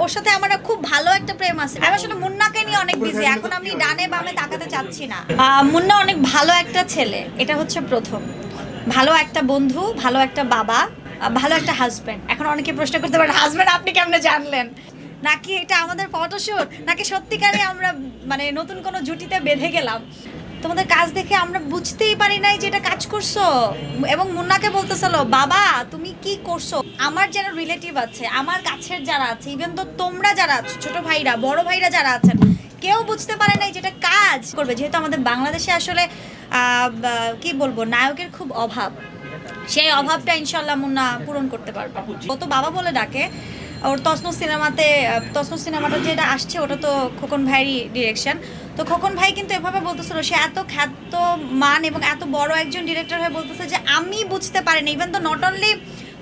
ওর সাথে আমার খুব ভালো একটা প্রেম আছে। আমি আসলে মুন্নাকে নিয়ে অনেক বিজি, এখন আমি ডানে বামে তাকাতে চাচ্ছি না। মুন্না অনেক ভালো একটা ছেলে, এটা হচ্ছে প্রথম। ভালো একটা বন্ধু, ভালো একটা বাবা, ভালো একটা হাজব্যান্ড। এখন অনেকে প্রশ্ন করতে পারেন হাজব্যান্ড আপনি কেমনে জানলেন, নাকি এটা আমাদের ফটোশুট, নাকি সত্যিকারে আমরা মানে নতুন কোনো জুটিতে বেঁধে গেলাম। তোমাদের কাজ দেখে আমরা বুঝতেই পারি নাই যে এটা কাজ করছো। এবং মুন্নাকে বলতেছিল বাবা তুমি কি করছো। আমার যারা রিলেটিভ আছে, আমার কাছের যারা আছে, ইভেন তো তোমরা যারা আছো, ছোট ভাইরা বড় ভাইরা যারা আছেন, কেউ বুঝতে পারে নাই যেটা কাজ করবে। যেহেতু আমাদের বাংলাদেশে আসলে কি বলবো, নায়কের খুব অভাব। সেই অভাবটা ইনশাল্লাহ মুন্না পূরণ করতে পারবে। ও তো বাবা বলে ডাকে। ওর তসনস সিনেমাটা যেটা আসছে ওটা তো খোকন ভাইয়েরই ডিরেকশন। তো খোকন ভাই কিন্তু এভাবে বলতেছিল, সে এত খ্যাত মান এবং এত বড় একজন ডিরেক্টর হয়ে বলতেছে যে আমি বুঝতে পারিনি। ইভেন তো নট অনলি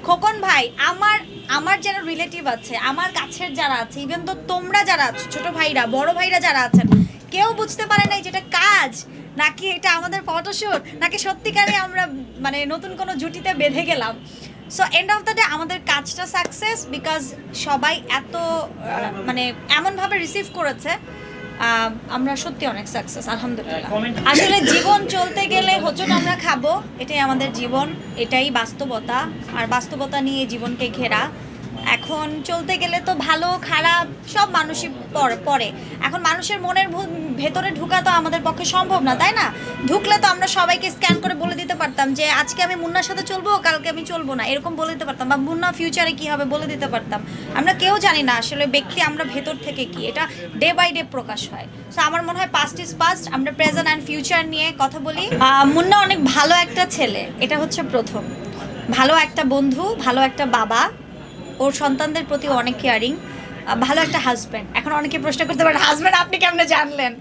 খোকন ভাই, আমার যারা রিলেটিভ আছে, আমার কাছের যারা আছে, ইভেন তো তোমরা যারা আছো, ছোট ভাইরা বড় ভাইরা যারা আছেন, কেউ বুঝতে পারে নাই যেটা কাজ, নাকি এটা আমাদের ফটোশুট, নাকি সত্যিকারে আমরা মানে নতুন কোনো জুটিতে বেঁধে গেলাম। So end of the day আমাদের কাজটা সাকসেস, বিকজ সবাই এত মানে এমনভাবে রিসিভ করেছে। আমরা সত্যি অনেক সাকসেস আলহামদুলিল্লাহ। আসলে জীবন চলতে গেলে হোঁচট আমরা খাবো, এটাই আমাদের জীবন, এটাই বাস্তবতা। আর বাস্তবতা নিয়ে জীবনকে ঘেরা। এখন চলতে গেলে তো ভালো খারাপ সব মানুষই পড়ে। এখন মানুষের মনের ভেতরে ঢুকা তো আমাদের পক্ষে সম্ভব না, তাই না? ঢুকলে তো আমরা সবাইকে স্ক্যান করে বলে দিতে পারতাম যে আজকে আমি মুন্নার সাথে চলবো, কালকে আমি চলবো না, এরকম বলে দিতে পারতাম। বা মুন্না ফিউচারে কী হবে বলে দিতে পারতাম। আমরা কেউ জানি না আসলে ব্যক্তি আমরা ভেতর থেকে কি, এটা ডে বাই ডে প্রকাশ হয়। সো আমার মনে হয় পাস্ট ইজ পাস্ট, আমরা প্রেজেন্ট অ্যান্ড ফিউচার নিয়ে কথা বলি। মুন্না অনেক ভালো একটা ছেলে, এটা হচ্ছে প্রথম। ভালো একটা বন্ধু, ভালো একটা বাবা, ওর সন্তানদের প্রতি অনেক কেয়ারিং, ভালো একটা হাজব্যান্ড। এখন অনেকে প্রশ্ন করতে পারেন হাজব্যান্ড আপনি কেমনে জানলেন,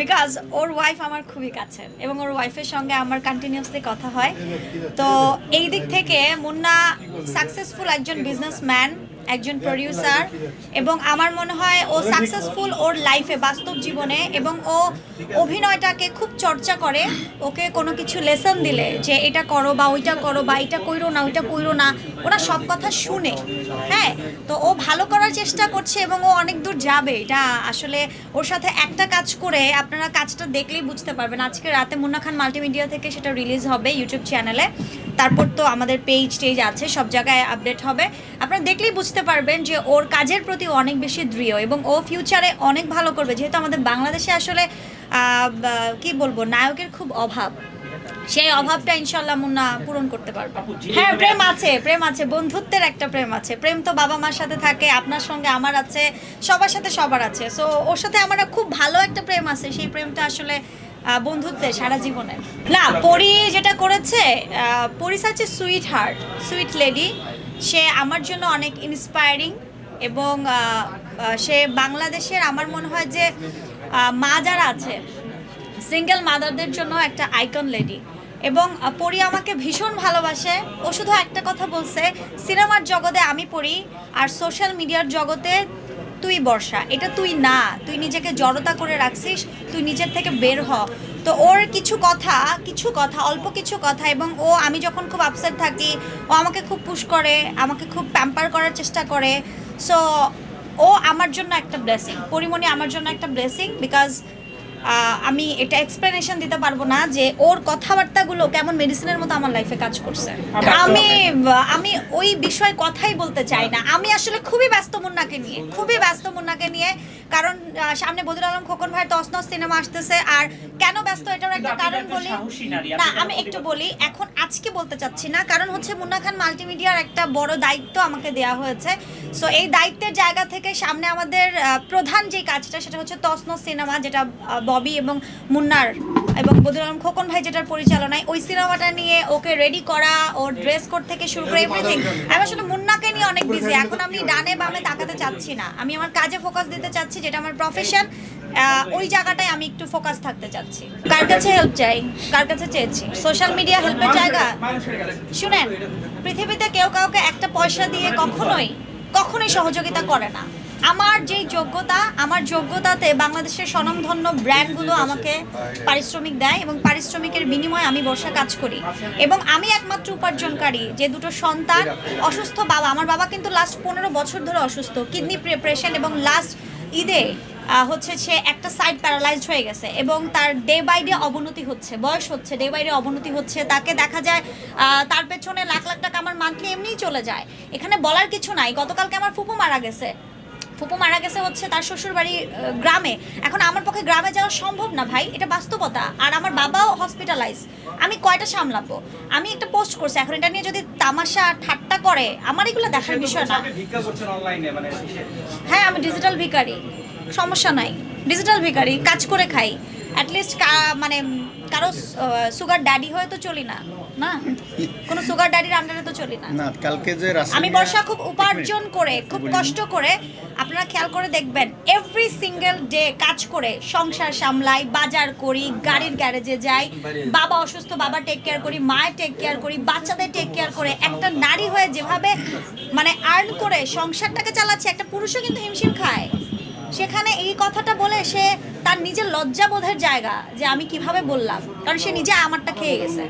বিকজ ওর ওয়াইফ আমার খুবই কাছের এবং ওর ওয়াইফের সঙ্গে আমার কন্টিনিউয়াসলি কথা হয়। তো এই দিক থেকে মুন্না সাকসেসফুল একজন বিজনেসম্যান, একজন প্রডিউসার, এবং আমার মনে হয় ও সাকসেসফুল ওর লাইফে, বাস্তব জীবনে। এবং ও অভিনয়টাকে খুব চর্চা করে। ওকে কোনো কিছু লেসন দিলে যে এটা করো বা ওইটা করো বা এটা কইরো না ওইটা কইরো না, ওরা সব কথা শুনে। হ্যাঁ, তো ও ভালো করার চেষ্টা করছে এবং ও অনেক দূর যাবে। এটা আসলে ওর সাথে একটা কাজ করে আপনারা কাজটা দেখলেই বুঝতে পারবেন। আজকে রাতে মুন্না খান মাল্টিমিডিয়া থেকে সেটা রিলিজ হবে ইউটিউব চ্যানেলে। তারপর তো আমাদের পেজ টেজ আছে, সব জায়গায় আপডেট হবে। আপনারা দেখলেই বুঝতে পারবেন যে ওর কাজের প্রতি অনেক বেশি দৃঢ় এবং ও ফিউচারে অনেক ভালো করবে। যেহেতু আমাদের বাংলাদেশে আসলে কি বলবো, নায়কের খুব অভাব। সেই অভাবটা ইনশাল্লাহ মুন্না পূরণ করতে পারবে। হ্যাঁ, প্রেম আছে, বন্ধুত্বের একটা প্রেম আছে। প্রেম তো বাবা মার সাথে থাকে, আপনার সঙ্গে আমার আছে, সবার সাথে সবার আছে। সো ওর সাথে আমার খুব ভালো একটা প্রেম আছে। সেই প্রেমটা আসলে বন্ধুত্বের সারা জীবনের না। পরি যেটা করেছে, Pari such a sweetheart, sweet lady. সে আমার জন্য অনেক ইন্সপায়ারিং এবং সে বাংলাদেশের আমার মনে হয় যে মা যারা আছে, সিঙ্গেল মাদারদের জন্য একটা আইকন লেডি। এবং পরি আমাকে ভীষণ ভালোবাসে। ও শুধু একটা কথা বলছে, সিনেমার জগতে আমি পরি আর সোশ্যাল মিডিয়ার জগতে তুই বর্ষা। এটা তুই না, তুই নিজেকে জড়তা করে রাখছিস, তুই নিজের থেকে বের হ। তো ওর কিছু কথা অল্প কিছু কথা, এবং ও আমি যখন খুব আপসেট থাকি ও আমাকে খুব পুশ করে, আমাকে খুব প্যাম্পার করার চেষ্টা করে। সো ও আমার জন্য একটা ব্লেসিং, পরিমণি আমার জন্য একটা ব্লেসিং। বিকজ আমি এটা এক্সপ্লেনেশন দিতে পারবো না যে ওর কথাবার্তাগুলো কেমন মেডিসিনের মতো আমার লাইফে কাজ করছে। আমি ওই বিষয়ে কথাই বলতে চাই না। আমি আসলে খুবই ব্যস্ত মুন্নাকে নিয়ে, কারণ সামনে বদিউল আলম খোকন ভাইয়ের তসনস সিনেমা আসতেছে। আর কেন ব্যস্ত, এটার একটা কারণ বলি না, আমি একটু বলি, এখন আজকে বলতে চাচ্ছি না, কারণ হচ্ছে মুন্না খান মাল্টিমিডিয়ার একটা বড় দায়িত্ব আমাকে দেওয়া হয়েছে। সো এই দায়িত্বের জায়গা থেকে সামনে আমাদের প্রধান যে কাজটা সেটা হচ্ছে তসনস সিনেমা, যেটা ববি এবং মুন্নার এবং বদিউল আলম খোকন ভাই যেটার পরিচালনায়, ওই সিনেমাটা নিয়ে ওকে রেডি করা, ওর ড্রেস কোড থেকে শুরু করে এভরিথিং। আমি আসলে মুন্নাকে নিয়ে অনেক বিজি, এখন আমি ডানে বামে তাকাতে চাচ্ছি না। আমি আমার কাজে ফোকাস দিতে চাচ্ছি, যেটা আমার প্রফেশন। ওই জায়গাটায় আমি একটু ফোকাস থাকতে চাচ্ছি। কার কাছে হেল্প চাই, কার কাছে চেয়েছি? সোশ্যাল মিডিয়া হেল্পের জায়গা। শুনেন, পৃথিবীতে কেউ কাউকে একটা পয়সা দিয়ে কখনোই সহযোগিতা করে না। আমার যেই যোগ্যতা, আমার যোগ্যতাতে বাংলাদেশের স্বনামধন্য ব্র্যান্ডগুলো আমাকে পারিশ্রমিক দেয় এবং পারিশ্রমিকের বিনিময়ে আমি বসে কাজ করি। এবং আমি একমাত্র উপার্জনকারী, যে দুটো সন্তান, অসুস্থ বাবা। আমার বাবা কিন্তু লাস্ট 15 বছর ধরে অসুস্থ, কিডনি পেশেন্ট, এবং লাস্ট ঈদে হচ্ছে সে একটা সাইড প্যারালাইজড হয়ে গেছে এবং তার ডে বাই ডে অবনতি হচ্ছে, বয়স হচ্ছে, ডে বাই ডে অবনতি হচ্ছে। তাকে দেখা যায় তার পেছনে লাখ লাখ টাকা আমার মান্থলি এমনিই চলে যায়। এখানে বলার কিছু নাই। গতকালকে আমার ফুপু মারা গেছে। ফুপু মারা গেছে হচ্ছে তার শ্বশুরবাড়ি গ্রামে। এখন আমার পক্ষে গ্রামে যাওয়া সম্ভব না ভাই, এটা বাস্তবতা। আর আমার বাবাও হসপিটালাইজ, আমি কয়টা সামলাবো? আমি একটা পোস্ট করছি, এখন এটা নিয়ে যদি তামাশা ঠাট্টা করে, আমার এগুলো দেখার বিষয় না। হ্যাঁ, আমি ডিজিটাল ভিখারি, সমস্যা নাই। ডিজিটাল ভিখারি, কাজ করে খাই। অ্যাটলিস্ট মানে কারো সুগার ড্যাডি হয়ে তো চলি না, না কোনো সুগার ড্যাডির আন্ডারে তো চলি না। না, কালকে যে আমি বর্ষা খুব উপার্জন করে, খুব কষ্ট করে, আপনারা খেয়াল করে দেখবেন, এভরি সিঙ্গেল ডে কাজ করে সংসার সামলাই, বাজার করি, গাড়ির গ্যারেজে যাই, বাবা অসুস্থ, বাবা টেক কেয়ার করি, মায়ের টেক কেয়ার করি, বাচ্চাদের টেক কেয়ার করে। একটা নারী হয়ে যেভাবে মানে আর্ন করে সংসারটাকে চালাচ্ছে, একটা পুরুষও কিন্তু হিমশিম খায়। সেখানে এই কথাটা বলে সে তার নিজের লজ্জাবোধের জায়গা, যে আমি কিভাবে বললাম, কারণ সে নিজে আমারটা খেয়ে গেছে।